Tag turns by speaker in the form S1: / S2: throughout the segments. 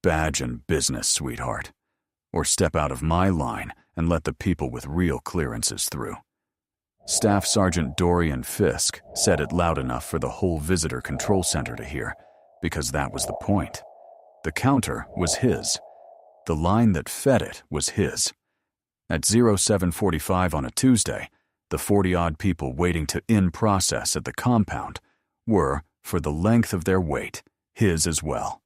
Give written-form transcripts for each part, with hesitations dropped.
S1: badge and business, sweetheart. Or step out of my line and let the people with real clearances through." Staff Sergeant Dorian Fisk said it loud enough for the whole visitor control center to hear, because that was the point. The counter was his. The line that fed it was his. At 07:45 on a Tuesday, the 40-odd people waiting to in-process at the compound were, for the length of their wait, his as well.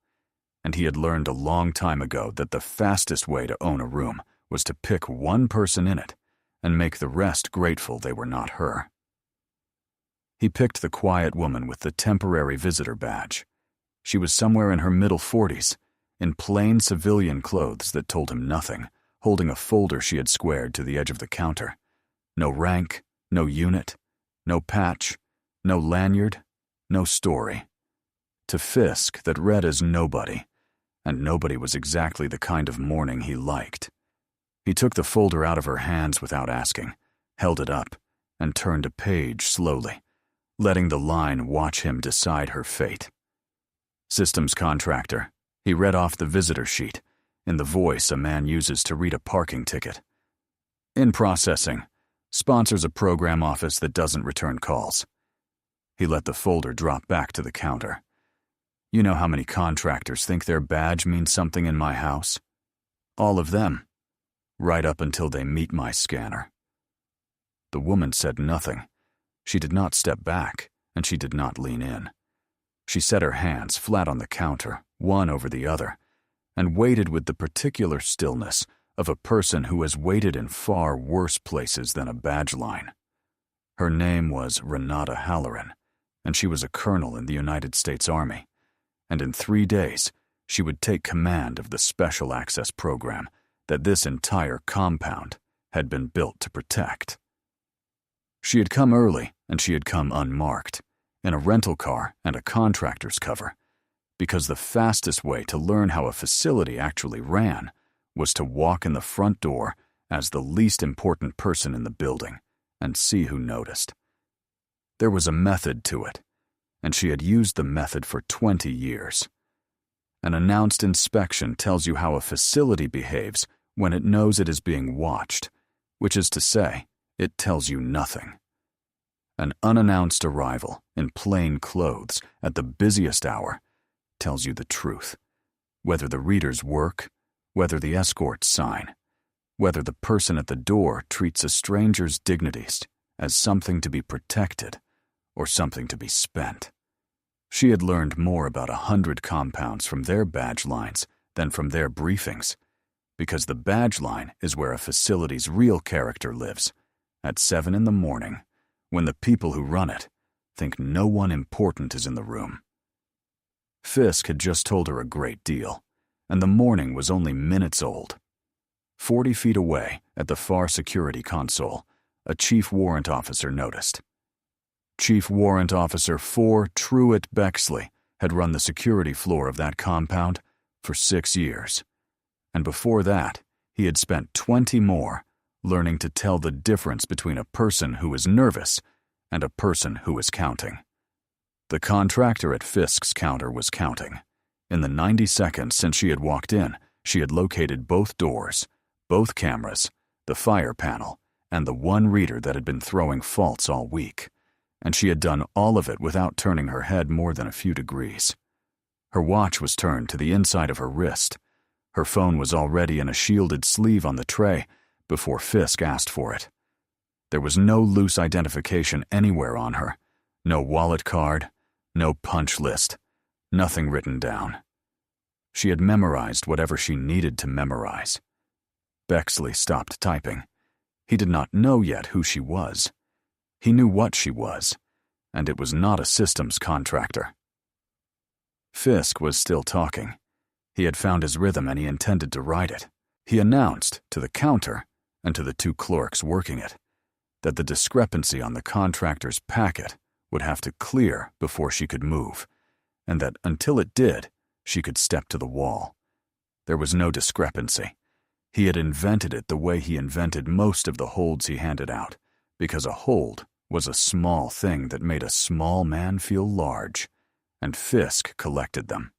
S1: And he had learned a long time ago that the fastest way to own a room was to pick one person in it and make the rest grateful they were not her. He picked the quiet woman with the temporary visitor badge. She was somewhere in her middle 40s, in plain civilian clothes that told him nothing, holding a folder she had squared to the edge of the counter. No rank, no unit, no patch, no lanyard, no story. To Fisk, that read as nobody, and nobody was exactly the kind of morning he liked. He took the folder out of her hands without asking, held it up, and turned a page slowly, letting the line watch him decide her fate. "Systems contractor," he read off the visitor sheet, in the voice a man uses to read a parking ticket. "In processing. Sponsors a program office that doesn't return calls." He let the folder drop back to the counter. "You know how many contractors think their badge means something in my house? All of them. Right up until they meet my scanner." The woman said nothing. She did not step back, and she did not lean in. She set her hands flat on the counter, one over the other, and waited with the particular stillness of a person who has waited in far worse places than a badge line. Her name was Renata Halloran, and she was a colonel in the United States Army, and in 3 days she would take command of the Special Access Program that this entire compound had been built to protect. She had come early, and she had come unmarked, in a rental car and a contractor's cover, because the fastest way to learn how a facility actually ran was to walk in the front door as the least important person in the building and see who noticed. There was a method to it, and she had used the method for 20 years. An announced inspection tells you how a facility behaves when it knows it is being watched, which is to say, it tells you nothing. An unannounced arrival in plain clothes at the busiest hour tells you the truth, whether the readers work, whether the escorts sign, whether the person at the door treats a stranger's dignities as something to be protected or something to be spent. She had learned more about 100 compounds from their badge lines than from their briefings, because the badge line is where a facility's real character lives, at 7 in the morning, when the people who run it think no one important is in the room. Fisk had just told her a great deal, and the morning was only minutes old. 40 feet away, at the far security console, a chief warrant officer noticed. Chief Warrant Officer 4 Truett Bexley had run the security floor of that compound for 6 years, and before that, he had spent 20 more learning to tell the difference between a person who is nervous and a person who is counting. The contractor at Fisk's counter was counting. In the 90 seconds since she had walked in, she had located both doors, both cameras, the fire panel, and the one reader that had been throwing faults all week, and she had done all of it without turning her head more than a few degrees. Her watch was turned to the inside of her wrist. Her phone was already in a shielded sleeve on the tray before Fisk asked for it. There was no loose identification anywhere on her, no wallet card, no punch list, nothing written down. She had memorized whatever she needed to memorize. Bexley stopped typing. He did not know yet who she was. He knew what she was, and it was not a systems contractor. Fisk was still talking. He had found his rhythm and he intended to write it. He announced to the counter and to the 2 clerks working it that the discrepancy on the contractor's packet would have to clear before she could move, and that until it did, she could step to the wall. There was no discrepancy. He had invented it the way he invented most of the holds he handed out, because a hold was a small thing that made a small man feel large, and Fisk collected them.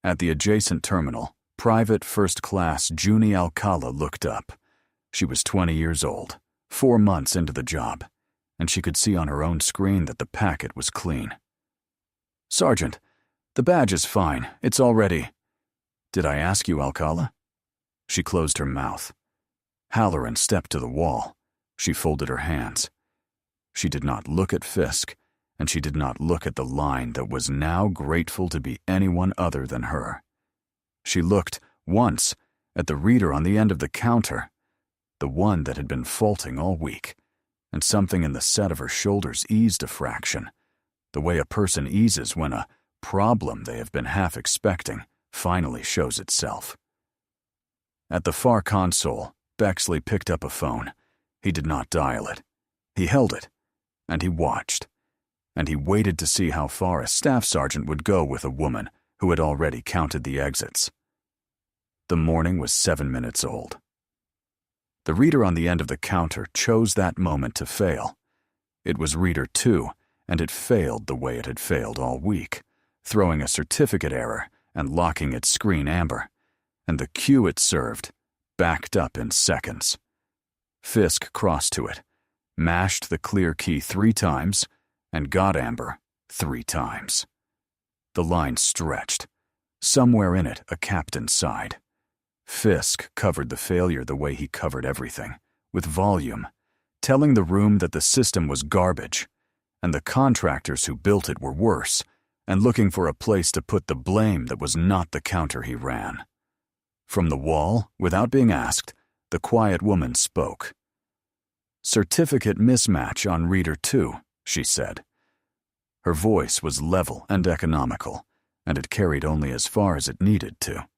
S1: At the adjacent terminal, Private First Class Junie Alcala looked up. She was 20 years old, 4 months into the job, and she could see on her own screen that the packet was clean. "Sergeant, the badge is fine. It's all ready." "Did I ask you, Alcala?" She closed her mouth. Halloran stepped to the wall. She folded her hands. She did not look at Fisk, and she did not look at the line that was now grateful to be anyone other than her. She looked, once, at the reader on the end of the counter, the one that had been faulting all week, and something in the set of her shoulders eased a fraction, the way a person eases when a problem they have been half expecting finally shows itself. At the far console, Bexley picked up a phone. He did not dial it. He held it, and he watched, and he waited to see how far a staff sergeant would go with a woman who had already counted the exits. The morning was 7 minutes old. The reader on the end of the counter chose that moment to fail. It was reader 2, and it failed the way it had failed all week, throwing a certificate error and locking its screen amber, and the queue it served backed up in seconds. Fisk crossed to it, mashed the clear key 3 times, and got amber 3 times. The line stretched. Somewhere in it, a captain sighed. Fisk covered the failure the way he covered everything, with volume, telling the room that the system was garbage, and the contractors who built it were worse, and looking for a place to put the blame that was not the counter he ran. From the wall, without being asked, the quiet woman spoke. "Certificate mismatch on reader 2, she said. Her voice was level and economical, and it carried only as far as it needed to.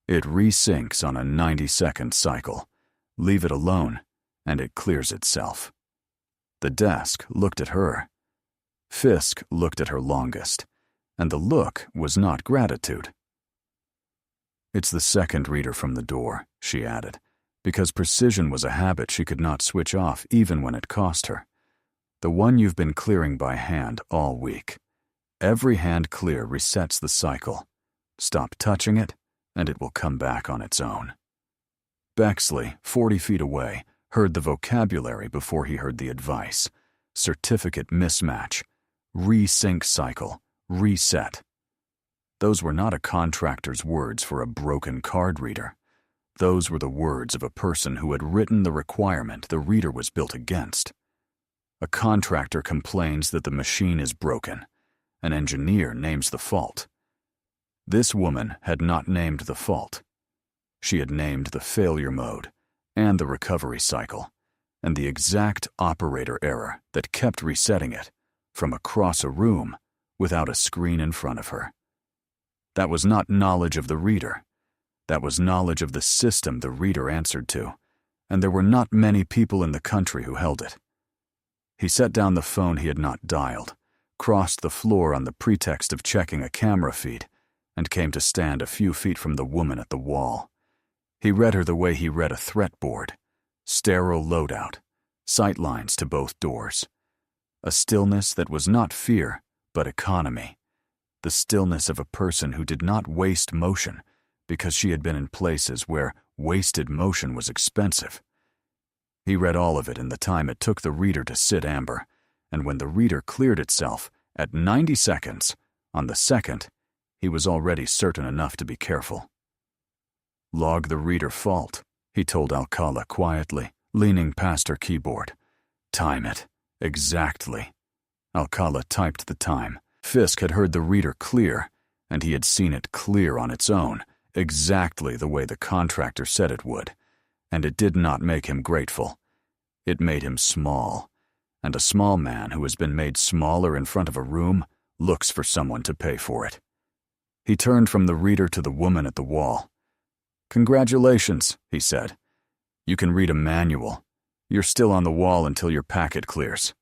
S1: It resyncs on a 90-second cycle. Leave it alone, and it clears itself. The desk looked at her. Fisk looked at her longest, and the look was not gratitude. "It's the second reader from the door," she added, because precision was a habit she could not switch off even when it cost her. "The one you've been clearing by hand all week. Every hand clear resets the cycle. Stop touching it, and it will come back on its own." Bexley, 40 feet away, heard the vocabulary before he heard the advice. Certificate mismatch, resync cycle, reset. Those were not a contractor's words for a broken card reader. Those were the words of a person who had written the requirement the reader was built against. A contractor complains that the machine is broken. An engineer names the fault. This woman had not named the fault. She had named the failure mode, and the recovery cycle, and the exact operator error that kept resetting it from across a room without a screen in front of her. That was not knowledge of the reader. That was knowledge of the system the reader answered to, and there were not many people in the country who held it. He set down the phone he had not dialed, crossed the floor on the pretext of checking a camera feed, and came to stand a few feet from the woman at the wall. He read her the way he read a threat board. Sterile loadout, sight lines to both doors. A stillness that was not fear, but economy. The stillness of a person who did not waste motion because she had been in places where wasted motion was expensive. He read all of it in the time it took the reader to sit amber, and when the reader cleared itself at 90 seconds, on the second, he was already certain enough to be careful. "Log the reader fault," he told Alcala quietly, leaning past her keyboard. "Time it. Exactly." Alcala typed the time. Fisk had heard the reader clear, and he had seen it clear on its own, exactly the way the contractor said it would, and it did not make him grateful. It made him small, and a small man who has been made smaller in front of a room looks for someone to pay for it. He turned from the reader to the woman at the wall. "Congratulations," he said. "You can read a manual. You're still on the wall until your packet clears."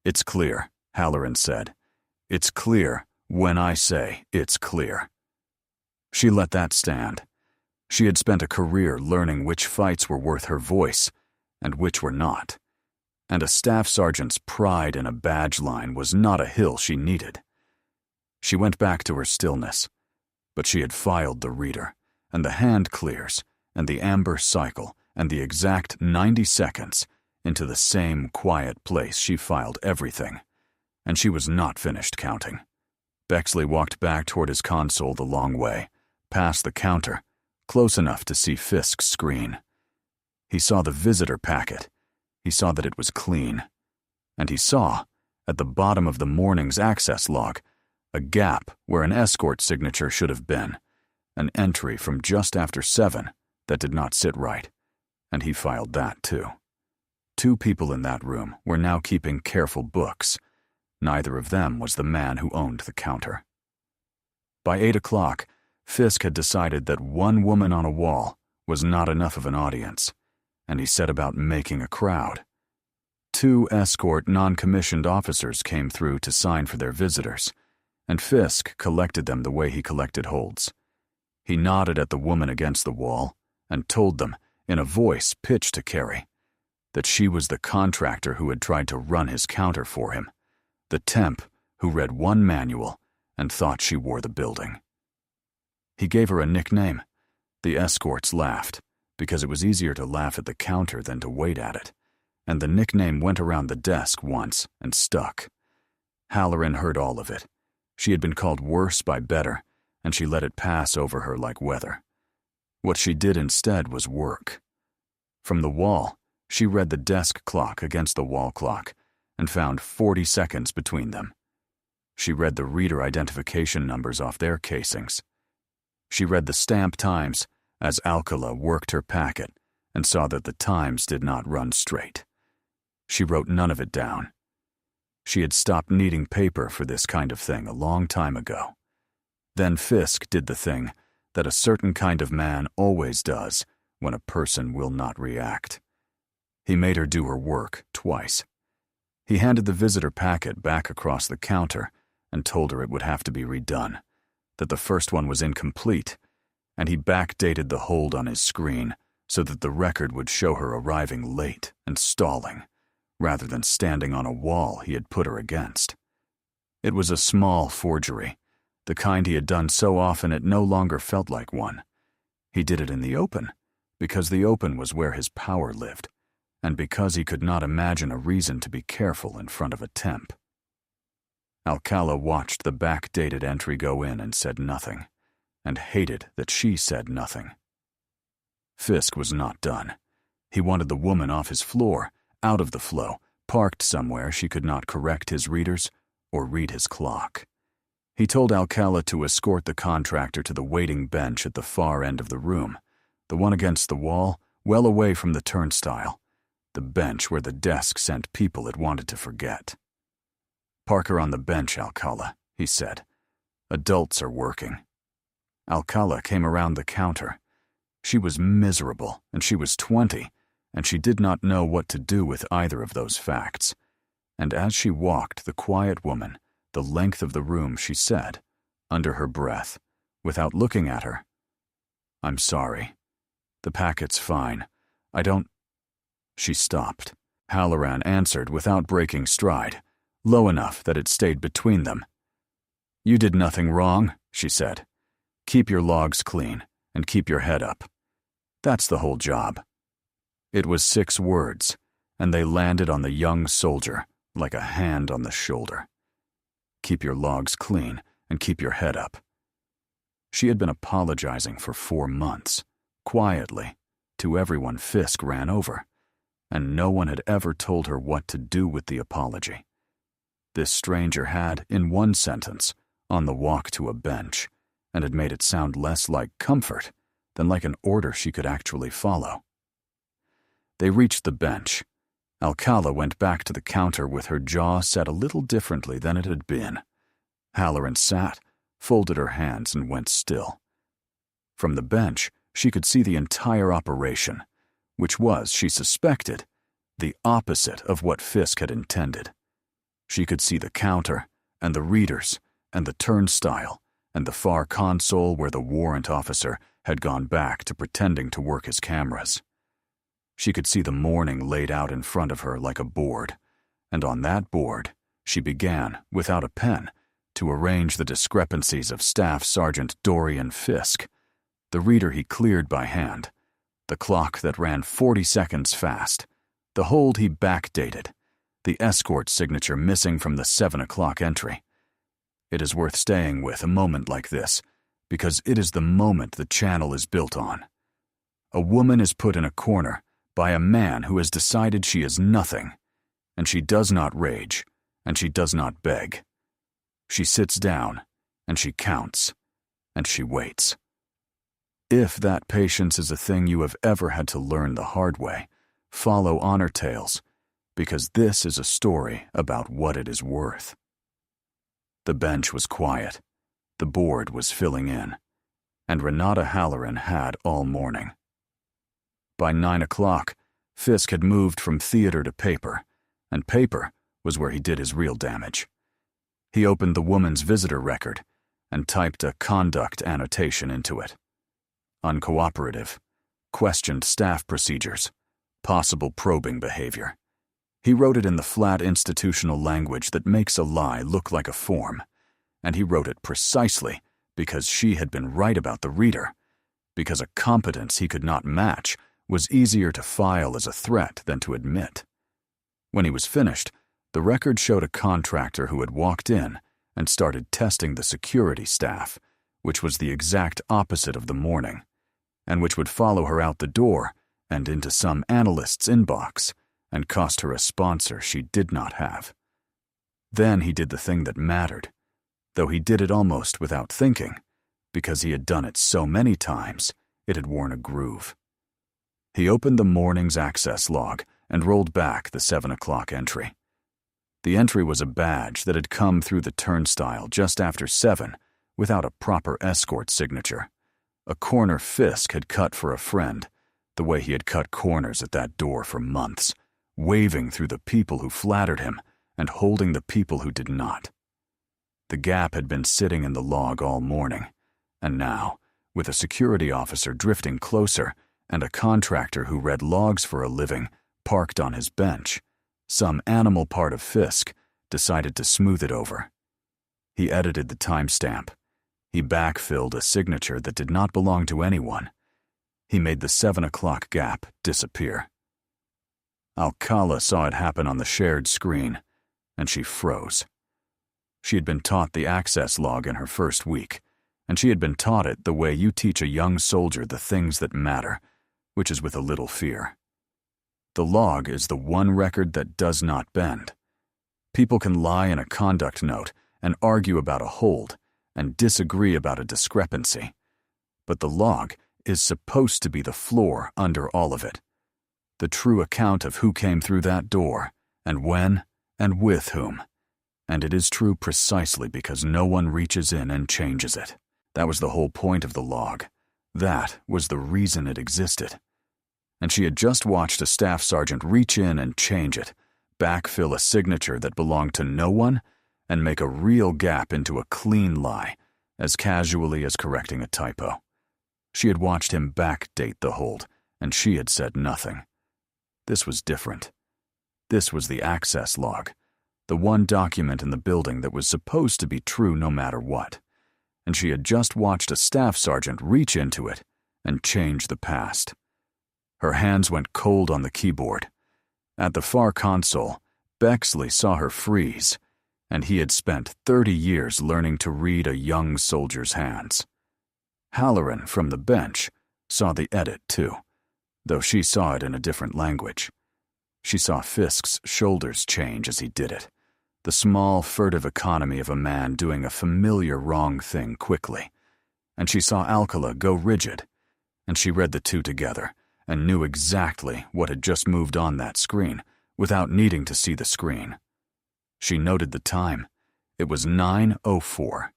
S1: "It's clear," Halloran said. "It's clear when I say it's clear." She let that stand. She had spent a career learning which fights were worth her voice and which were not. And a staff sergeant's pride in a badge line was not a hill she needed. She went back to her stillness. but she had filed the reader, and the hand clears, and the amber cycle, and the exact 90 seconds into the same quiet place she filed everything, and she was not finished counting. Bexley walked back toward his console the long way, past the counter, close enough to see Fisk's screen. He saw the visitor packet. He saw that it was clean. And he saw, at the bottom of the morning's access log, a gap where an escort signature should have been, an entry from just after 7 that did not sit right, and he filed that too. 2 people in that room were now keeping careful books. Neither of them was the man who owned the counter. By 8 o'clock, Fisk had decided that one woman on a wall was not enough of an audience, and he set about making a crowd. 2 escort non-commissioned officers came through to sign for their visitors, and Fisk collected them the way he collected holds. He nodded at the woman against the wall and told them, in a voice pitched to Carrie, that she was the contractor who had tried to run his counter for him, the temp who read one manual and thought she wore the building. He gave her a nickname. The escorts laughed, because it was easier to laugh at the counter than to wait at it, and the nickname went around the desk once and stuck. Halloran heard all of it. She had been called worse by better, and she let it pass over her like weather. What she did instead was work. From the wall, she read the desk clock against the wall clock and found 40 seconds between them. She read the reader identification numbers off their casings. She read the stamp times as Alcala worked her packet and saw that the times did not run straight. She wrote none of it down. She had stopped needing paper for this kind of thing a long time ago. Then Fisk did the thing that a certain kind of man always does when a person will not react. He made her do her work twice. He handed the visitor packet back across the counter and told her it would have to be redone, that the first one was incomplete, and he backdated the hold on his screen so that the record would show her arriving late and stalling, rather than standing on a wall he had put her against. It was a small forgery, the kind he had done so often it no longer felt like one. He did it in the open, because the open was where his power lived, and because he could not imagine a reason to be careful in front of a temp. Alcala watched the backdated entry go in and said nothing, and hated that she said nothing. Fisk was not done. He wanted the woman off his floor, out of the flow, parked somewhere she could not correct his readers or read his clock. He told Alcala to escort the contractor to the waiting bench at the far end of the room, the one against the wall, well away from the turnstile, the bench where the desk sent people it wanted to forget. "Park her on the bench, Alcala," he said. "Adults are working." Alcala came around the counter. She was miserable, and she was 20, and she did not know what to do with either of those facts. And as she walked the quiet woman the length of the room, she said, under her breath, without looking at her, "I'm sorry. The packet's fine. I don't—" She stopped. Halloran answered without breaking stride, low enough that it stayed between them. "You did nothing wrong," she said. "Keep your logs clean, and keep your head up. That's the whole job." It was 6 words, and they landed on the young soldier like a hand on the shoulder. Keep your logs clean, and keep your head up. She had been apologizing for 4 months, quietly, to everyone Fisk ran over, and no one had ever told her what to do with the apology. This stranger had, in one sentence, on the walk to a bench, and had made it sound less like comfort than like an order she could actually follow. They reached the bench. Alcala went back to the counter with her jaw set a little differently than it had been. Halloran sat, folded her hands, and went still. From the bench, she could see the entire operation, which was, she suspected, the opposite of what Fisk had intended. She could see the counter, and the readers, and the turnstile, and the far console where the warrant officer had gone back to pretending to work his cameras. She could see the morning laid out in front of her like a board, and on that board she began, without a pen, to arrange the discrepancies of Staff Sergeant Dorian Fisk, the reader he cleared by hand, the clock that ran 40 seconds fast, the hold he backdated, the escort signature missing from the 7 o'clock entry. It is worth staying with a moment like this, because it is the moment the channel is built on. A woman is put in a corner by a man who has decided she is nothing, and she does not rage, and she does not beg. She sits down, and she counts, and she waits. If that patience is a thing you have ever had to learn the hard way, follow Honor Tales, because this is a story about what it is worth. The bench was quiet, the board was filling in, and Renata Halloran had all morning. By 9 o'clock, Fisk had moved from theater to paper, and paper was where he did his real damage. He opened the woman's visitor record and typed a conduct annotation into it. Uncooperative, questioned staff procedures, possible probing behavior. He wrote it in the flat institutional language that makes a lie look like a form, and he wrote it precisely because she had been right about the reader, because a competence he could not match was easier to file as a threat than to admit. When he was finished, the record showed a contractor who had walked in and started testing the security staff, which was the exact opposite of the morning, and which would follow her out the door and into some analyst's inbox and cost her a sponsor she did not have. Then he did the thing that mattered, though he did it almost without thinking, because he had done it so many times it had worn a groove. He opened the morning's access log and rolled back the 7 o'clock entry. The entry was a badge that had come through the turnstile just after 7 without a proper escort signature, a corner Fisk had cut for a friend, the way he had cut corners at that door for months, waving through the people who flattered him and holding the people who did not. The gap had been sitting in the log all morning, and now, with a security officer drifting closer and a contractor who read logs for a living parked on his bench, some animal part of Fisk decided to smooth it over. He edited the timestamp. He backfilled a signature that did not belong to anyone. He made the 7 o'clock gap disappear. Alcala saw it happen on the shared screen, and she froze. She had been taught the access log in her first week, and she had been taught it the way you teach a young soldier the things that matter, which is with a little fear. The log is the one record that does not bend. People can lie in a conduct note and argue about a hold and disagree about a discrepancy, but the log is supposed to be the floor under all of it. The true account of who came through that door, and when, and with whom. And it is true precisely because no one reaches in and changes it. That was the whole point of the log. That was the reason it existed. And she had just watched a staff sergeant reach in and change it, backfill a signature that belonged to no one, and make a real gap into a clean lie, as casually as correcting a typo. She had watched him backdate the hold, and she had said nothing. This was different. This was the access log, the one document in the building that was supposed to be true no matter what, and she had just watched a staff sergeant reach into it and change the past. Her hands went cold on the keyboard. At the far console, Bexley saw her freeze, and he had spent 30 years learning to read a young soldier's hands. Halloran, from the bench, saw the edit too, though she saw it in a different language. She saw Fisk's shoulders change as he did it, the small, furtive economy of a man doing a familiar wrong thing quickly, and she saw Alcala go rigid, and she read the two together and knew exactly what had just moved on that screen without needing to see the screen. She noted the time. It was 9:04.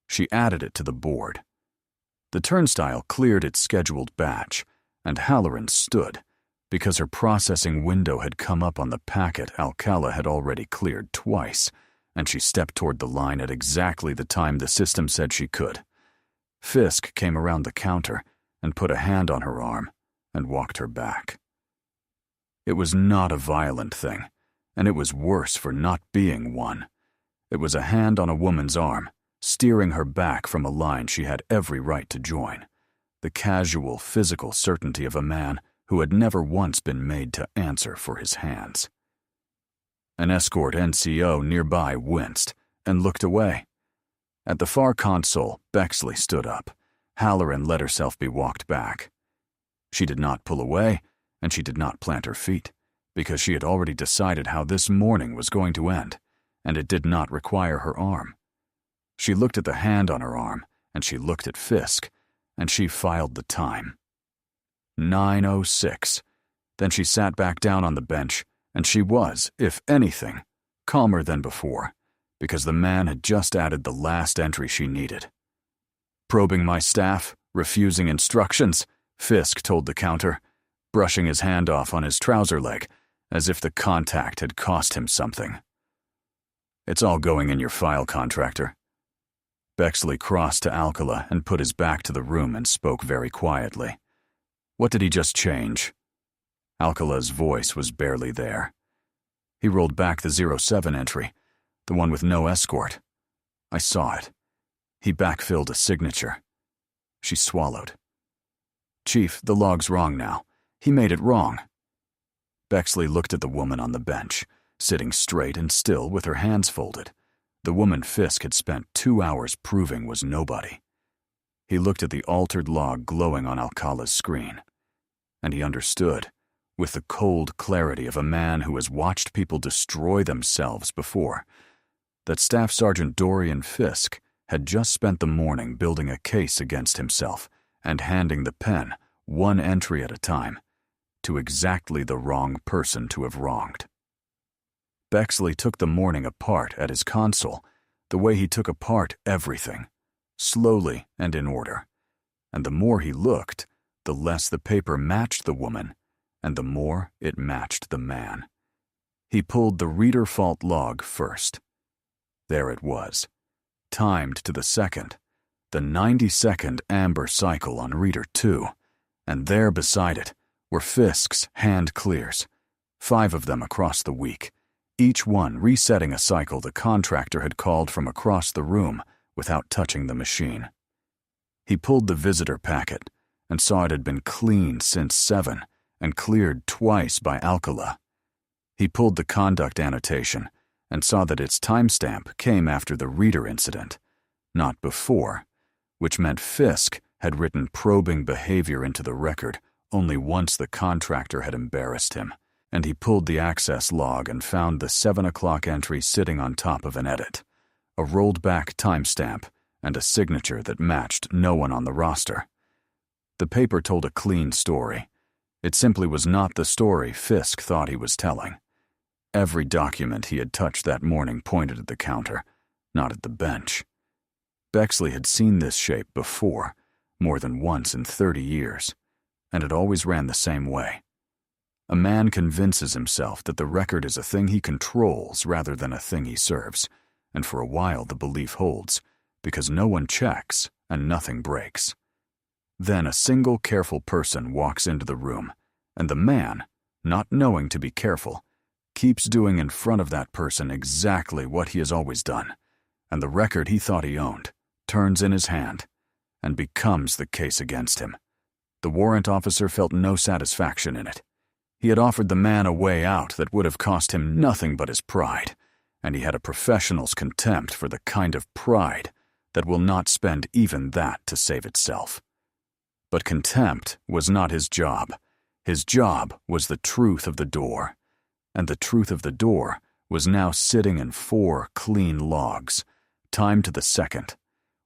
S1: She added it to the board. The turnstile cleared its scheduled batch, and Halloran stood, because her processing window had come up on the packet Alcala had already cleared twice, and she stepped toward the line at exactly the time the system said she could. Fisk came around the counter and put a hand on her arm and walked her back. It was not a violent thing, and it was worse for not being one. It was a hand on a woman's arm, steering her back from a line she had every right to join, the casual, physical certainty of a man who had never once been made to answer for his hands. An escort NCO nearby winced and looked away. At the far console, Bexley stood up. Halloran let herself be walked back. She did not pull away, and she did not plant her feet, because she had already decided how this morning was going to end, and it did not require her arm. She looked at the hand on her arm, and she looked at Fisk, and she filed the time. 9:06. Then she sat back down on the bench, and she was, if anything, calmer than before, because the man had just added the last entry she needed. Probing my staff, refusing instructions, Fisk told the counter, brushing his hand off on his trouser leg, as if the contact had cost him something. It's all going in your file, contractor. Bexley crossed to Alcala and put his back to the room and spoke very quietly. What did he just change? Alcala's voice was barely there. He rolled back the 07 entry, the one with no escort. I saw it. He backfilled a signature. She swallowed. Chief, the log's wrong now. He made it wrong. Bexley looked at the woman on the bench, sitting straight and still with her hands folded. The woman Fisk had spent 2 hours proving was nobody. He looked at the altered log glowing on Alcala's screen, and he understood, with the cold clarity of a man who has watched people destroy themselves before, that Staff Sergeant Dorian Fisk had just spent the morning building a case against himself and handing the pen, one entry at a time, to exactly the wrong person to have wronged. Bexley took the morning apart at his console, the way he took apart everything, slowly and in order, and the more he looked, the less the paper matched the woman, and the more it matched the man. He pulled the reader fault log first. There it was, timed to the second, the 90-second amber cycle on reader 2, and there beside it were Fisk's hand clears, 5 of them across the week, each one resetting a cycle the contractor had called from across the room without touching the machine. He pulled the visitor packet and saw it had been cleaned since 7 and cleared twice by Alcala. He pulled the conduct annotation and saw that its timestamp came after the reader incident, not before, which meant Fisk had written probing behavior into the record only once the contractor had embarrassed him, and he pulled the access log and found the 7 o'clock entry sitting on top of an edit, a rolled-back timestamp, and a signature that matched no one on the roster. The paper told a clean story. It simply was not the story Fisk thought he was telling. Every document he had touched that morning pointed at the counter, not at the bench. Bexley had seen this shape before, more than once in 30 years, and it always ran the same way. A man convinces himself that the record is a thing he controls rather than a thing he serves, and for a while the belief holds, because no one checks and nothing breaks. Then a single careful person walks into the room, and the man, not knowing to be careful, keeps doing in front of that person exactly what he has always done, and the record he thought he owned turns in his hand and becomes the case against him. The warrant officer felt no satisfaction in it. He had offered the man a way out that would have cost him nothing but his pride, and he had a professional's contempt for the kind of pride that will not spend even that to save itself. But contempt was not his job. His job was the truth of the door, and the truth of the door was now sitting in 4 clean logs, timed to the second,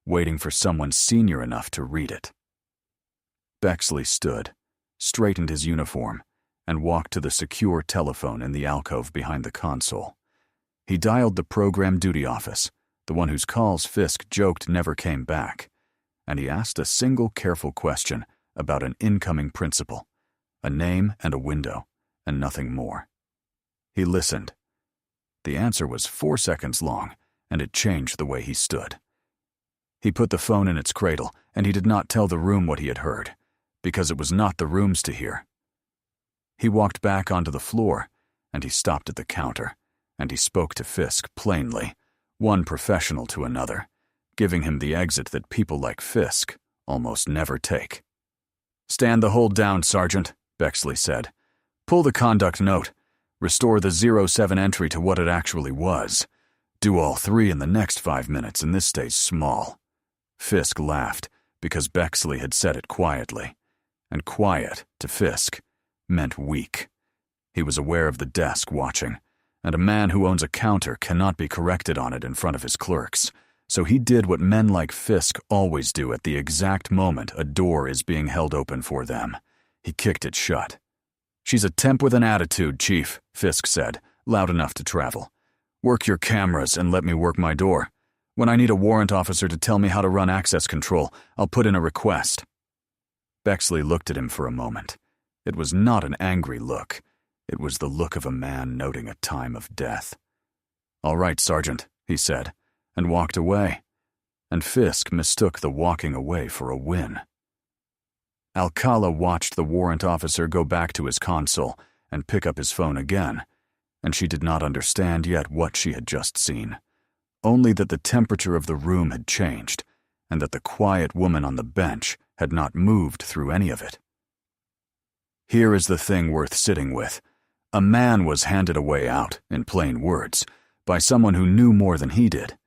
S1: waiting for someone senior enough to read it. Bexley stood, straightened his uniform, and walked to the secure telephone in the alcove behind the console. He dialed the program duty office, the one whose calls Fisk joked never came back, and he asked a single careful question about an incoming principal, a name and a window, and nothing more. He listened. The answer was 4 seconds long, and it changed the way he stood. He put the phone in its cradle, and he did not tell the room what he had heard, because it was not the room's to hear. He walked back onto the floor, and he stopped at the counter, and he spoke to Fisk plainly, one professional to another, giving him the exit that people like Fisk almost never take. "Stand the hold down, Sergeant," Bexley said. "Pull the conduct note. Restore the 07 entry to what it actually was. Do all three in the next 5 minutes and this stays small." Fisk laughed because Bexley had said it quietly. And quiet, to Fisk, meant weak. He was aware of the desk watching, and a man who owns a counter cannot be corrected on it in front of his clerks. So he did what men like Fisk always do at the exact moment a door is being held open for them. He kicked it shut. "She's a temp with an attitude, Chief," Fisk said, loud enough to travel. "Work your cameras and let me work my door. When I need a warrant officer to tell me how to run access control, I'll put in a request." Bexley looked at him for a moment. It was not an angry look. It was the look of a man noting a time of death. "All right, Sergeant," he said, and walked away. And Fisk mistook the walking away for a win. Alcala watched the warrant officer go back to his console and pick up his phone again, and she did not understand yet what she had just seen. Only that the temperature of the room had changed, and that the quiet woman on the bench had not moved through any of it. Here is the thing worth sitting with. A man was handed a way out, in plain words, by someone who knew more than he did,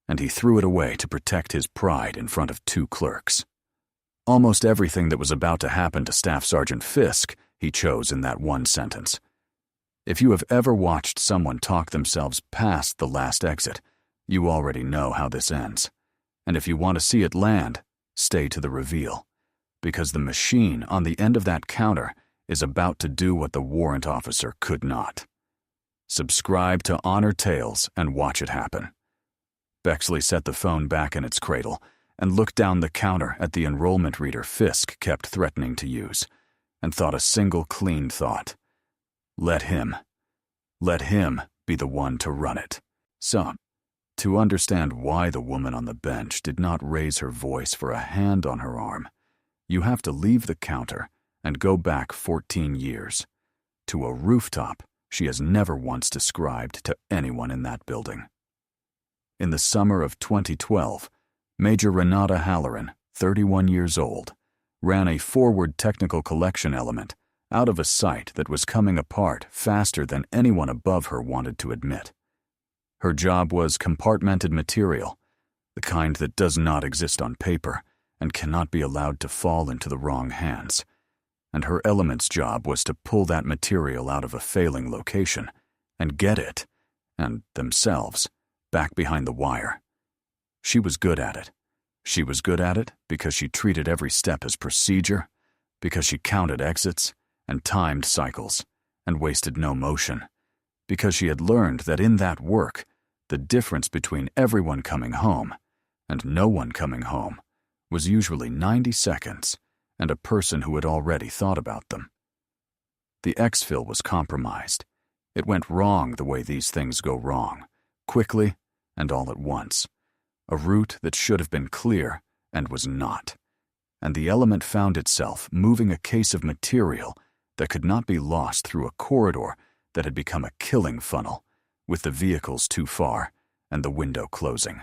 S1: and he threw it away to protect his pride in front of 2 clerks. Almost everything that was about to happen to Staff Sergeant Fisk he chose in that one sentence. If you have ever watched someone talk themselves past the last exit, you already know how this ends. And if you want to see it land, stay to the reveal, because the machine on the end of that counter is about to do what the warrant officer could not. Subscribe to Honor Tales and watch it happen. Bexley set the phone back in its cradle and looked down the counter at the enrollment reader Fisk kept threatening to use, and thought a single clean thought. Let him be the one to run it. So, to understand why the woman on the bench did not raise her voice for a hand on her arm, you have to leave the counter and go back 14 years, to a rooftop she has never once described to anyone in that building. In the summer of 2012, Major Renata Halloran, 31 years old, ran a forward technical collection element out of a site that was coming apart faster than anyone above her wanted to admit. Her job was compartmented material, the kind that does not exist on paper and cannot be allowed to fall into the wrong hands. And her element's job was to pull that material out of a failing location and get it, and themselves, back behind the wire. She was good at it. She was good at it because she treated every step as procedure, because she counted exits and timed cycles and wasted no motion, because she had learned that in that work, the difference between everyone coming home and no one coming home was usually 90 seconds and a person who had already thought about them. The exfil was compromised. It went wrong the way these things go wrong, quickly and all at once. A route that should have been clear and was not. And the element found itself moving a case of material that could not be lost through a corridor that had become a killing funnel, with the vehicles too far and the window closing.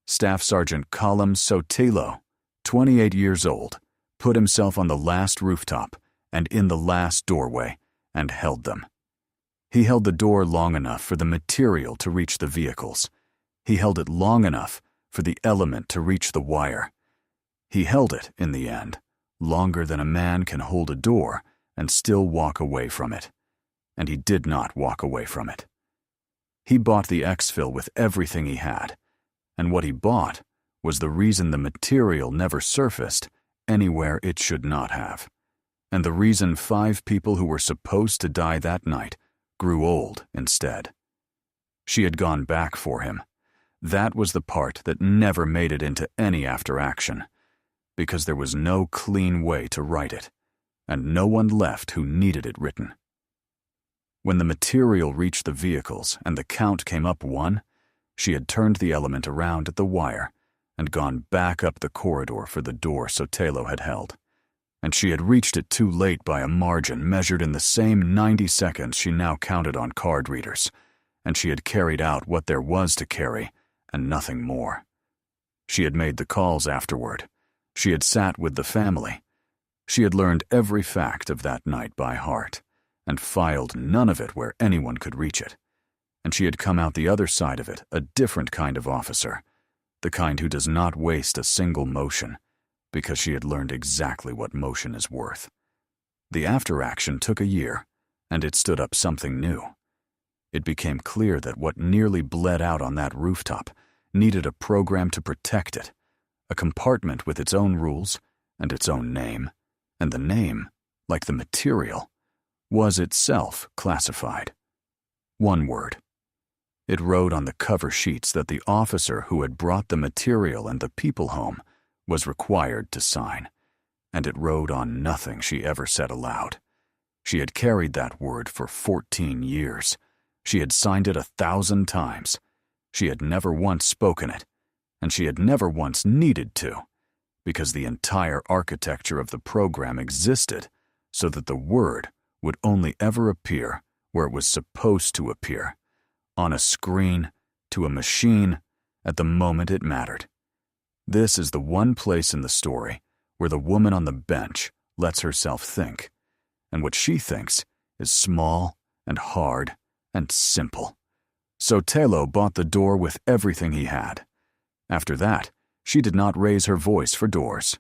S1: Staff Sergeant Colum Sotelo, 28 years old, put himself on the last rooftop and in the last doorway and held them. He held the door long enough for the material to reach the vehicles. He held it long enough for the element to reach the wire. He held it, in the end, longer than a man can hold a door and still walk away from it. And he did not walk away from it. He bought the exfil with everything he had, and what he bought was the reason the material never surfaced anywhere it should not have, and the reason 5 people who were supposed to die that night grew old instead. She had gone back for him. That was the part that never made it into any after-action, because there was no clean way to write it, and no one left who needed it written. When the material reached the vehicles and the count came up 1, she had turned the element around at the wire and gone back up the corridor for the door Sotelo had held. And she had reached it too late by a margin measured in the same 90 seconds she now counted on card readers, and she had carried out what there was to carry and nothing more. She had made the calls afterward. She had sat with the family. She had learned every fact of that night by heart, and filed none of it where anyone could reach it. And she had come out the other side of it a different kind of officer, the kind who does not waste a single motion, because she had learned exactly what motion is worth. The after-action took a year, and it stood up something new. It became clear that what nearly bled out on that rooftop needed a program to protect it, a compartment with its own rules and its own name, and the name, like the material, was itself classified. One word. It wrote on the cover sheets that the officer who had brought the material and the people home was required to sign, and it wrote on nothing she ever said aloud. She had carried that word for 14 years. She had signed it 1,000 times. She had never once spoken it, and she had never once needed to, because the entire architecture of the program existed so that the word would only ever appear where it was supposed to appear, on a screen, to a machine, at the moment it mattered. This is the one place in the story where the woman on the bench lets herself think, and what she thinks is small and hard and simple. So Telo bought the door with everything he had. After that, she did not raise her voice for doors.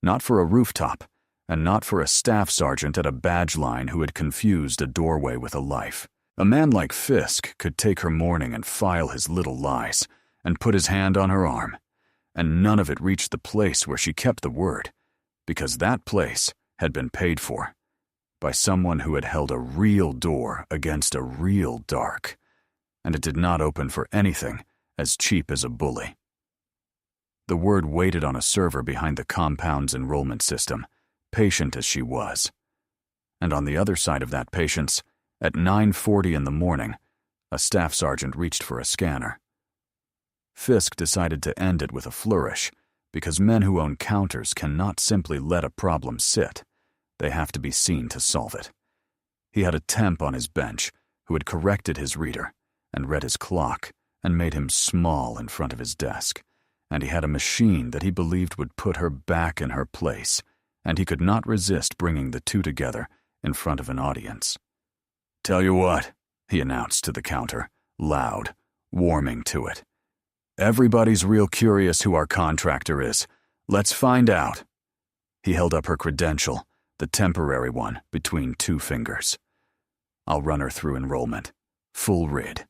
S1: Not for a rooftop, and not for a staff sergeant at a badge line who had confused a doorway with a life. A man like Fisk could take her mourning and file his little lies, and put his hand on her arm, and none of it reached the place where she kept the word, because that place had been paid for by someone who had held a real door against a real dark, and it did not open for anything as cheap as a bully. The word waited on a server behind the compound's enrollment system, patient as she was. And on the other side of that patience, at 9:40 in the morning, a staff sergeant reached for a scanner. Fisk decided to end it with a flourish, because men who own counters cannot simply let a problem sit. They have to be seen to solve it. He had a temp on his bench who had corrected his reader and read his clock and made him small in front of his desk, and he had a machine that he believed would put her back in her place, and he could not resist bringing the two together in front of an audience. "Tell you what," he announced to the counter, loud, warming to it. "Everybody's real curious who our contractor is. Let's find out." He held up her credential, the temporary one, between 2 fingers. "I'll run her through enrollment, full rid,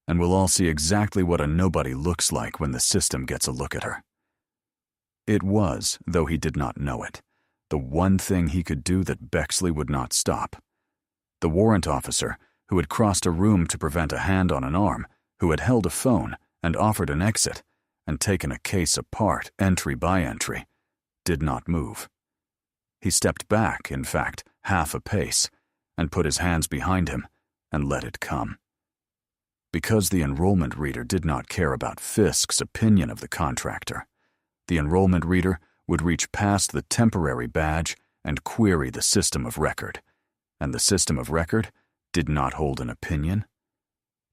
S1: and we'll all see exactly what a nobody looks like when the system gets a look at her." It was, though he did not know it, the one thing he could do that Bexley would not stop. The warrant officer, who had crossed a room to prevent a hand on an arm, who had held a phone and offered an exit and taken a case apart, entry by entry, did not move. He stepped back, in fact, half a pace, and put his hands behind him and let it come. Because the enrollment reader did not care about Fisk's opinion of the contractor, the enrollment reader would reach past the temporary badge and query the system of record, and the system of record did not hold an opinion.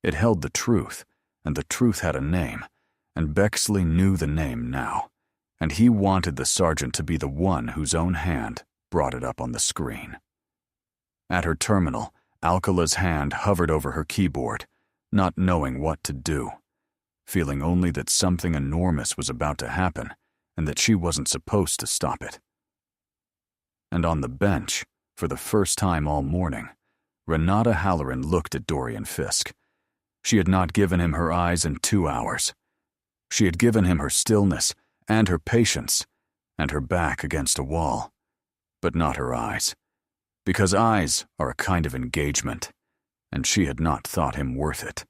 S1: It held the truth, and the truth had a name, and Bexley knew the name now, and he wanted the sergeant to be the one whose own hand brought it up on the screen. At her terminal, Alcala's hand hovered over her keyboard, not knowing what to do, feeling only that something enormous was about to happen and that she wasn't supposed to stop it. And on the bench, for the first time all morning, Renata Halloran looked at Dorian Fisk. She had not given him her eyes in 2 hours. She had given him her stillness and her patience and her back against a wall, but not her eyes, because eyes are a kind of engagement, and she had not thought him worth it.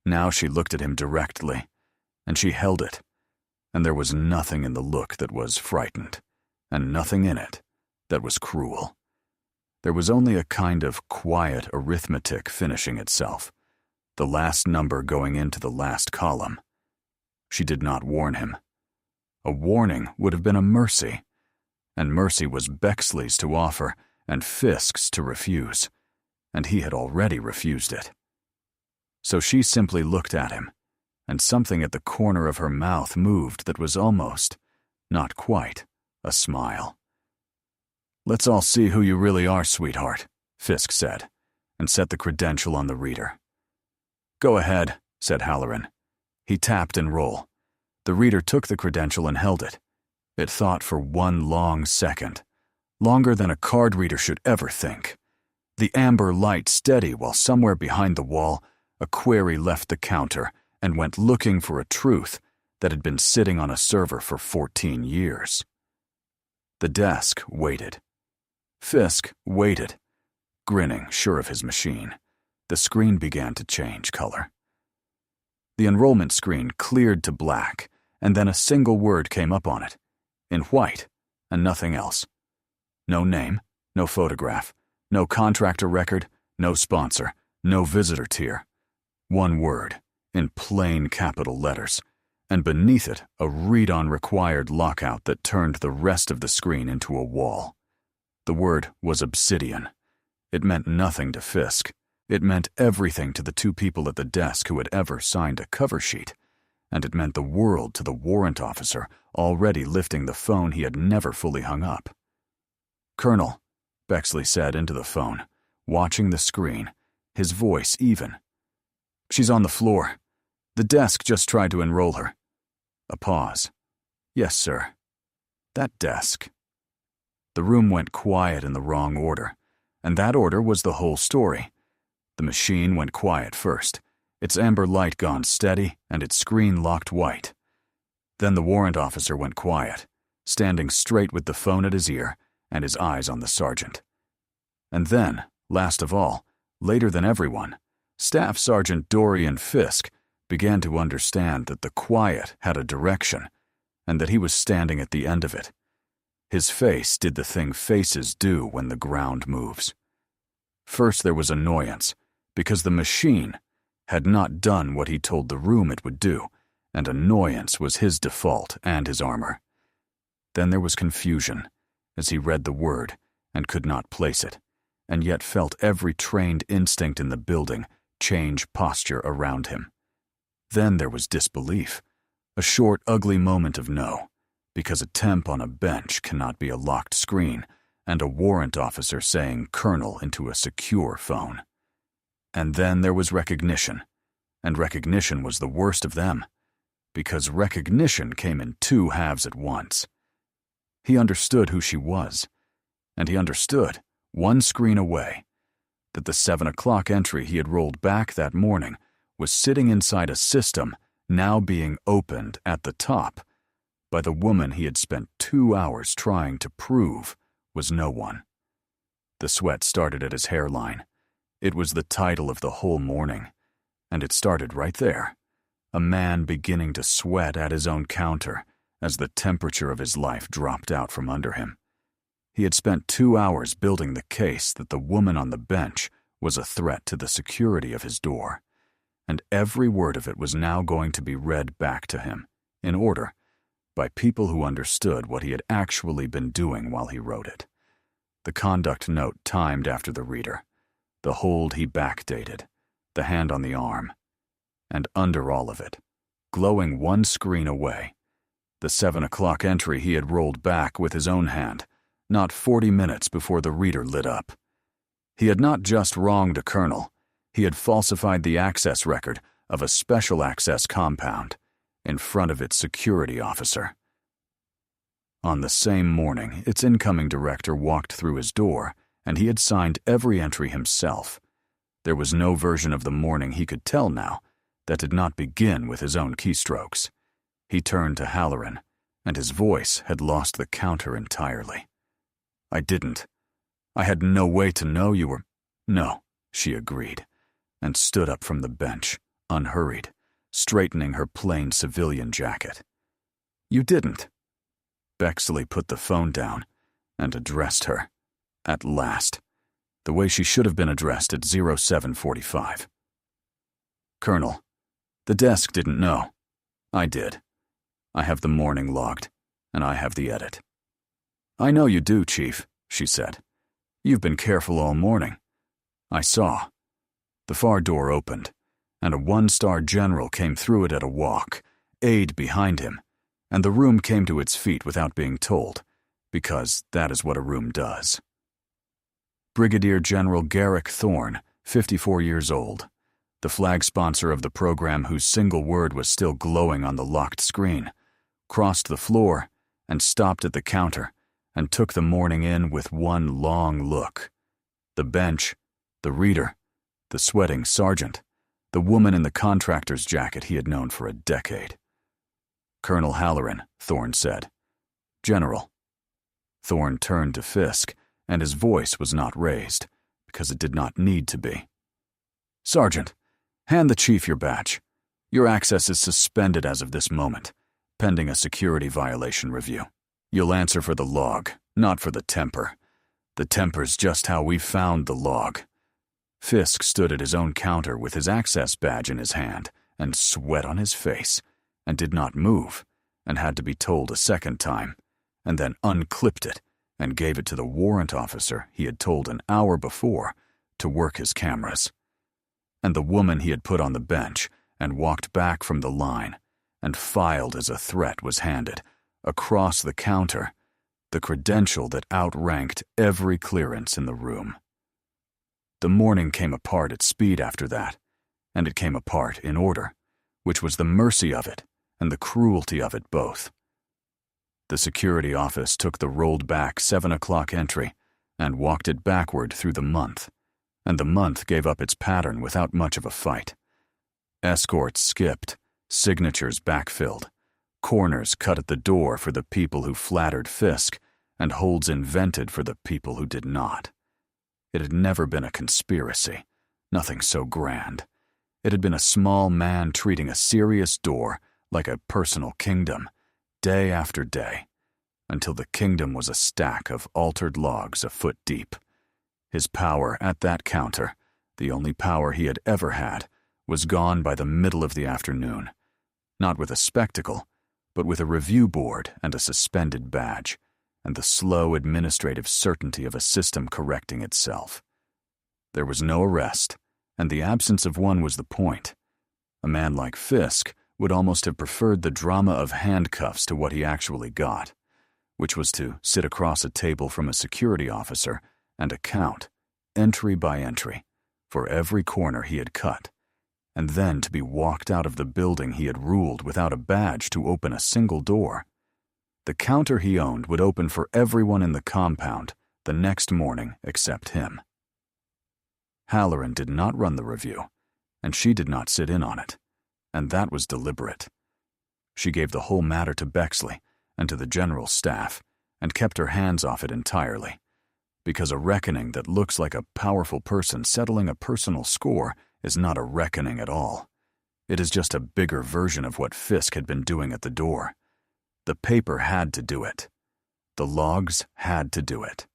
S1: Now she looked at him directly, and she held it, and there was nothing in the look that was frightened, and nothing in it that was cruel. There was only a kind of quiet arithmetic finishing itself, the last number going into the last column. She did not warn him. A warning would have been a mercy, and mercy was Bexley's to offer and Fisk's to refuse, and he had already refused it. So she simply looked at him, and something at the corner of her mouth moved that was almost, not quite, a smile. "Let's all see who you really are, sweetheart," Fisk said, and set the credential on the reader. "Go ahead," said Halloran. He tapped Enroll. The reader took the credential and held it. It thought for one long second, longer than a card reader should ever think. The amber light steady while somewhere behind the wall, a query left the counter and went looking for a truth that had been sitting on a server for 14 years. The desk waited. Fisk waited, grinning, sure of his machine. The screen began to change color. The enrollment screen cleared to black, and then a single word came up on it, in white, and nothing else. No name, no photograph, no contractor record, no sponsor, no visitor tier. One word, in plain capital letters, and beneath it a read-on required lockout that turned the rest of the screen into a wall. The word was Obsidian. It meant nothing to Fisk. It meant everything to the two people at the desk who had ever signed a cover sheet, and it meant the world to the warrant officer already lifting the phone he had never fully hung up. "Colonel," Bexley said into the phone, watching the screen, his voice even. "She's on the floor. The desk just tried to enroll her." A pause. "Yes, sir." That desk. The room went quiet in the wrong order, and that order was the whole story. The machine went quiet first, its amber light gone steady and its screen locked white. Then the warrant officer went quiet, standing straight with the phone at his ear and his eyes on the sergeant. And then, last of all, later than everyone, Staff Sergeant Dorian Fisk began to understand that the quiet had a direction and that he was standing at the end of it. His face did the thing faces do when the ground moves. First there was annoyance, because the machine had not done what he told the room it would do, and annoyance was his default and his armor. Then there was confusion, as he read the word and could not place it, and yet felt every trained instinct in the building change posture around him. Then there was disbelief, a short, ugly moment of no, because a temp on a bench cannot be a locked screen, and a warrant officer saying Colonel into a secure phone. And then there was recognition, and recognition was the worst of them, because recognition came in two halves at once. He understood who she was, and he understood, one screen away, that the 7 o'clock entry he had rolled back that morning was sitting inside a system now being opened at the top by the woman he had spent 2 hours trying to prove was no one. The sweat started at his hairline. It was the title of the whole morning, and it started right there, a man beginning to sweat at his own counter as the temperature of his life dropped out from under him. He had spent 2 hours building the case that the woman on the bench was a threat to the security of his door, and every word of it was now going to be read back to him, in order, by people who understood what he had actually been doing while he wrote it. The conduct note timed after the reader, the hold he backdated, the hand on the arm, and under all of it, glowing one screen away, the 7 o'clock entry he had rolled back with his own hand, not 40 minutes before the reader lit up. He had not just wronged a colonel, he had falsified the access record of a special access compound in front of its security officer. On the same morning, its incoming director walked through his door, and he had signed every entry himself. There was no version of the morning he could tell now that did not begin with his own keystrokes. He turned to Halloran, and his voice had lost the counter entirely. "I didn't. I had no way to know you were—" "No," she agreed, and stood up from the bench, unhurried, straightening her plain civilian jacket. "You didn't." Bexley put the phone down and addressed her, at last, the way she should have been addressed at 0745. "Colonel, the desk didn't know. I did. I have the morning logged, and I have the edit." "I know you do, Chief," she said. "You've been careful all morning." "I saw." The far door opened, and a one-star general came through it at a walk, aide behind him, and the room came to its feet without being told, because that is what a room does. Brigadier General Garrick Thorne, 54 years old, the flag sponsor of the program whose single word was still glowing on the locked screen, crossed the floor and stopped at the counter and took the morning in with one long look. The bench, the reader, the sweating sergeant, the woman in the contractor's jacket he had known for a decade. "Colonel Halloran," Thorne said. "General." Thorne turned to Fisk, and his voice was not raised, because it did not need to be. "Sergeant, hand the chief your badge. Your access is suspended as of this moment, pending a security violation review. You'll answer for the log, not for the temper. The temper's just how we found the log." Fisk stood at his own counter with his access badge in his hand and sweat on his face, and did not move, and had to be told a second time, and then unclipped it and gave it to the warrant officer he had told an hour before to work his cameras. And the woman he had put on the bench and walked back from the line and filed as a threat was handed, across the counter, the credential that outranked every clearance in the room. The morning came apart at speed after that, and it came apart in order, which was the mercy of it and the cruelty of it both. The security office took the rolled-back 7 o'clock entry and walked it backward through the month, and the month gave up its pattern without much of a fight. Escorts skipped, signatures backfilled, corners cut at the door for the people who flattered Fisk, and holds invented for the people who did not. It had never been a conspiracy, nothing so grand. It had been a small man treating a serious door like a personal kingdom, day after day, until the kingdom was a stack of altered logs a foot deep. His power at that counter, the only power he had ever had, was gone by the middle of the afternoon, not with a spectacle, but with a review board and a suspended badge, and the slow administrative certainty of a system correcting itself. There was no arrest, and the absence of one was the point. A man like Fisk would almost have preferred the drama of handcuffs to what he actually got, which was to sit across a table from a security officer and account, entry by entry, for every corner he had cut, and then to be walked out of the building he had ruled without a badge to open a single door. The counter he owned would open for everyone in the compound the next morning except him. Halloran did not run the review, and she did not sit in on it, and that was deliberate. She gave the whole matter to Bexley and to the general staff, and kept her hands off it entirely, because a reckoning that looks like a powerful person settling a personal score is not a reckoning at all. It is just a bigger version of what Fisk had been doing at the door. The paper had to do it. The logs had to do it.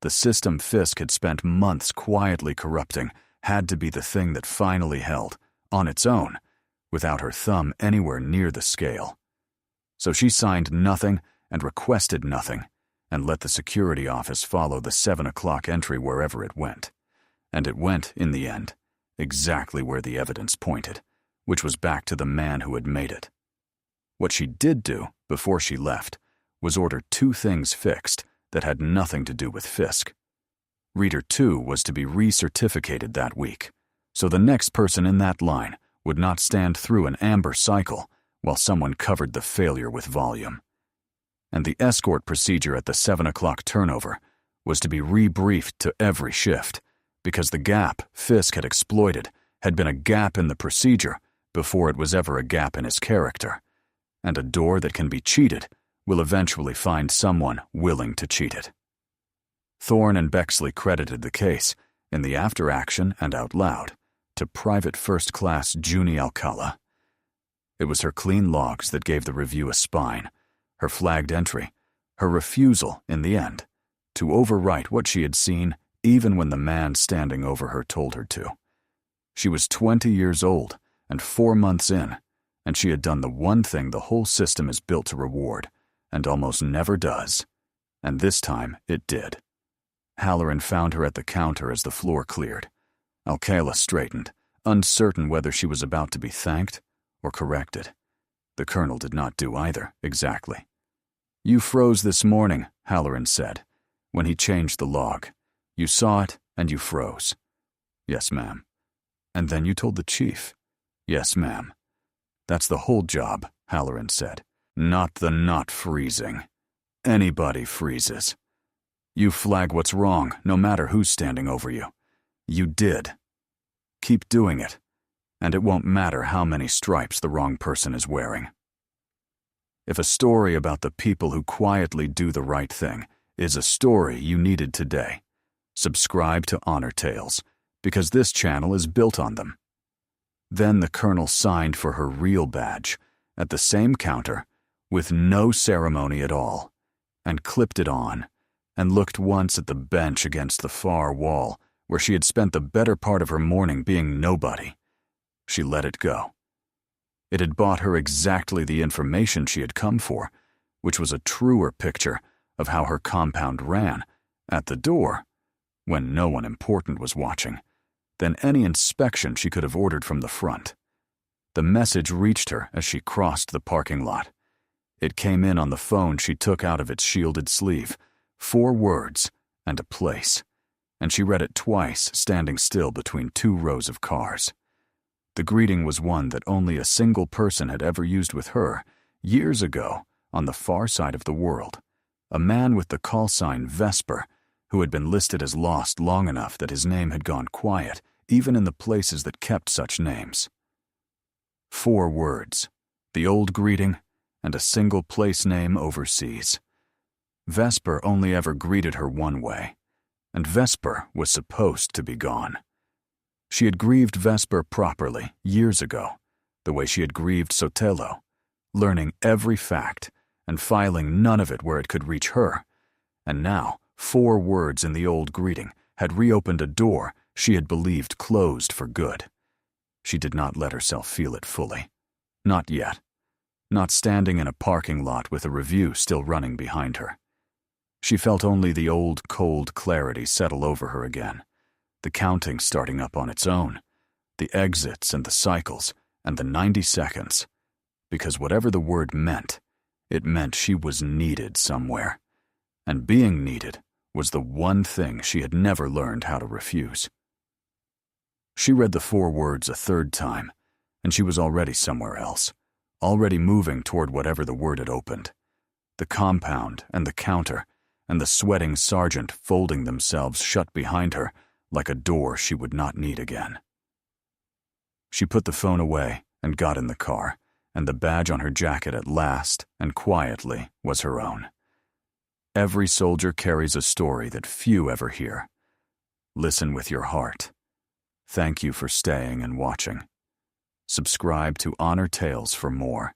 S1: The system Fisk had spent months quietly corrupting had to be the thing that finally held, on its own, without her thumb anywhere near the scale. So she signed nothing and requested nothing, and let the security office follow the 7 o'clock entry wherever it went. And it went, in the end, exactly where the evidence pointed, which was back to the man who had made it. What she did do, before she left, was order 2 things fixed that had nothing to do with Fisk. Reader 2 was to be recertificated that week, so the next person in that line would not stand through an amber cycle while someone covered the failure with volume. And the escort procedure at the 7 o'clock turnover was to be rebriefed to every shift, because the gap Fisk had exploited had been a gap in the procedure before it was ever a gap in his character, and a door that can be cheated will eventually find someone willing to cheat it. Thorne and Bexley credited the case, in the after-action and out loud, to Private First Class Junie Alcala. It was her clean logs that gave the review a spine, her flagged entry, her refusal, in the end, to overwrite what she had seen even when the man standing over her told her to. She was 20 years old and 4 months in, and she had done the one thing the whole system is built to reward, and almost never does. And this time it did. Halloran found her at the counter as the floor cleared. Alcala straightened, uncertain whether she was about to be thanked or corrected. The colonel did not do either, exactly. "You froze this morning," Halloran said, when he changed the log. "You saw it, and you froze." "Yes, ma'am." "And then you told the chief." "Yes, ma'am." "That's the whole job," Halloran said. "Not the not freezing. Anybody freezes. You flag what's wrong, no matter who's standing over you. You did. Keep doing it, and it won't matter how many stripes the wrong person is wearing." If a story about the people who quietly do the right thing is a story you needed today, subscribe to Honor Tales, because this channel is built on them. Then the colonel signed for her real badge at the same counter with no ceremony at all, and clipped it on, and looked once at the bench against the far wall where she had spent the better part of her morning being nobody. She let it go. It had bought her exactly the information she had come for, which was a truer picture of how her compound ran, at the door, when no one important was watching, than any inspection she could have ordered from the front. The message reached her as she crossed the parking lot. It came in on the phone she took out of its shielded sleeve, 4 words and a place, and she read it twice, standing still between 2 rows of cars. The greeting was one that only a single person had ever used with her, years ago, on the far side of the world, a man with the call sign Vesper, who had been listed as lost long enough that his name had gone quiet, even in the places that kept such names. 4 words, the old greeting, and a single place name overseas. Vesper only ever greeted her one way, and Vesper was supposed to be gone. She had grieved Vesper properly, years ago, the way she had grieved Sotelo, learning every fact and filing none of it where it could reach her, and now 4 words in the old greeting had reopened a door she had believed closed for good. She did not let herself feel it fully. Not yet. Not standing in a parking lot with a review still running behind her. She felt only the old, cold clarity settle over her again, the counting starting up on its own, the exits and the cycles and the 90 seconds, because whatever the word meant, it meant she was needed somewhere, and being needed was the one thing she had never learned how to refuse. She read the 4 words a 3rd time, and she was already somewhere else, already moving toward whatever the word had opened. The compound and the counter and the sweating sergeant folding themselves shut behind her like a door she would not need again. She put the phone away and got in the car, and the badge on her jacket at last and quietly was her own. Every soldier carries a story that few ever hear. Listen with your heart. Thank you for staying and watching. Subscribe to Honor Tales for more.